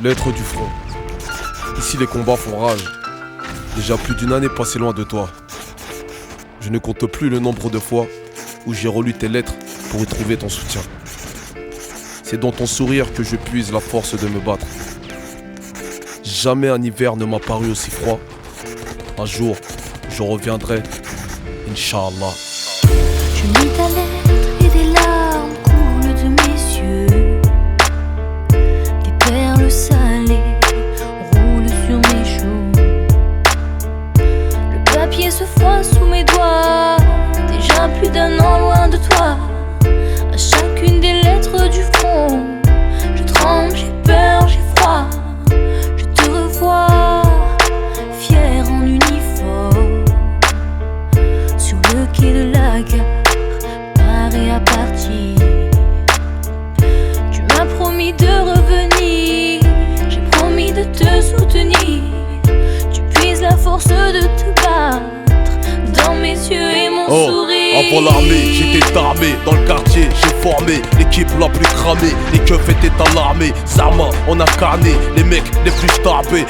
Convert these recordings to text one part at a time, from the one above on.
L'être du front. Ici les combats font rage. Déjà plus d'une année passée loin de toi. Je ne compte plus le nombre de fois où j'ai relu tes lettres pour y trouver ton soutien. C'est dans ton sourire que je puise la force de me battre. Jamais un hiver ne m'a paru aussi froid. Un jour, je reviendrai, Inch'Allah. Je lis ta lettre et des larmes coulent de mes yeux. Des perles salées roulent sur mes joues. Le papier se froisse sous mes doigts. Déjà plus d'un an loin de toi. À chacune des lettres du front, je tremble, j'ai peur, j'ai froid. Je te revois, fier en uniforme, sur le quai de la gare, paré à partir. Tu m'as promis de revenir, j'ai promis de te soutenir. Tu puises la force de te battre dans mes yeux et mon sourire. Avant l'armée, j'étais armé. Dans le quartier, j'ai formé l'équipe la plus cramée. Les keufs étaient alarmés. Zarma, on a carné les mecs les plus tapés.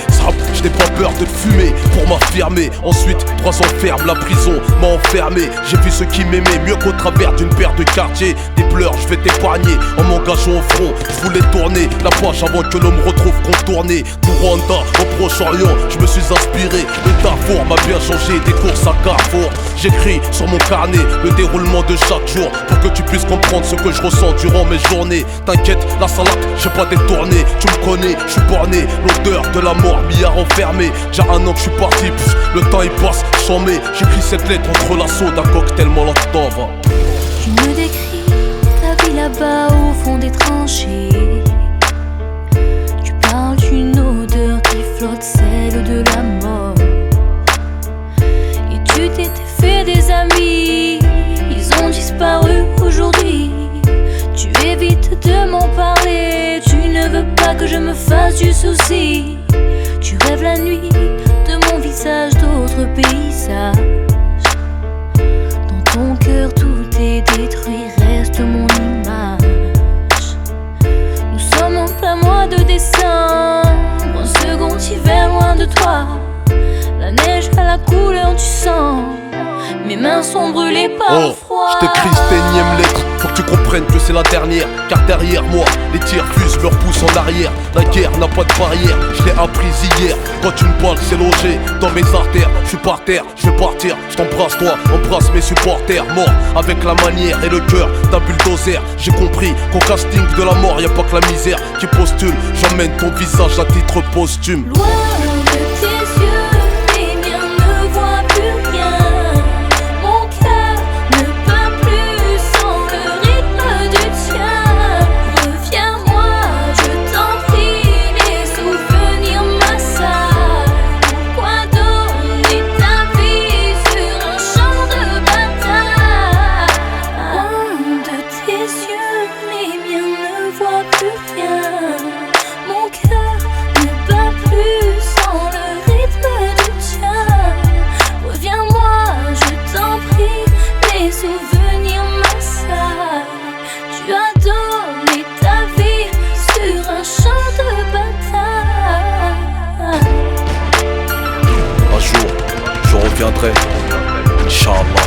Je n'ai pas peur de te fumer pour m'affirmer. Ensuite, 3 ans ferme, la prison m'a enfermé. J'ai vu ceux qui m'aimaient mieux qu'au travers d'une paire de quartiers. Des pleurs, je vais t'épargner en m'engageant au front. Je voulais tourner la page avant que l'on me retrouve contourné. Du Rwanda au Proche-Orient, je me suis inspiré. Le Darfour m'a bien changé, des courses à Carrefour. J'écris sur mon carnet le déroulement de chaque jour pour que tu puisses comprendre ce que je ressens durant mes journées. T'inquiète, la salade, j'ai pas détourné. Tu me connais, je suis borné. L'odeur de la mort m'y a renfermé. Déjà un an que je suis parti, le temps il passe, j'en mets. J'écris cette lettre entre l'assaut d'un cocktail Molotov. Tu me décris ta vie là-bas au fond des tranchées. Tu parles d'une odeur qui flotte, celle de la mort. Et tu t'étais fait des amis, ils ont disparu aujourd'hui. Tu évites de m'en parler, tu ne veux pas que je me fasse du souci. Tu rêves la nuit de mon visage, d'autres paysages. Dans ton cœur tout est détruit, reste mon image. Nous sommes en plein mois de décembre, un second hiver loin de toi. La neige a la couleur du sang, mes mains sont brûlées par le froid. Je t'écris cette énième lettre, faut que tu comprennes que c'est la dernière. Car derrière moi, les tirs fusent, leur pouce en arrière. La guerre n'a pas de barrière, je l'ai apprise hier. Quand une balle s'est logée dans mes artères, je suis par terre, je vais partir. Je t'embrasse toi, embrasse mes supporters. Mort avec la manière et le cœur d'un bulldozer. J'ai compris qu'au casting de la mort, y'a pas que la misère qui postule. J'emmène ton visage à titre posthume. Loin de tes yeux, les miens ne voient plus rien. Mon cœur ne bat plus sans le rythme du tien. Reviens-moi, je t'en prie, les souvenirs m'assaillent. Pourquoi donner ta vie sur un champ de bataille? Loin de tes yeux, les miens ne voient plus rien. Mon cœur ne bat plus sans le rythme du tien. Reviens-moi, je t'en prie, les souvenirs m'assaillent. Tu as donné ta vie sur un champ de bataille. Un jour, je reviendrai, Inch'Allah.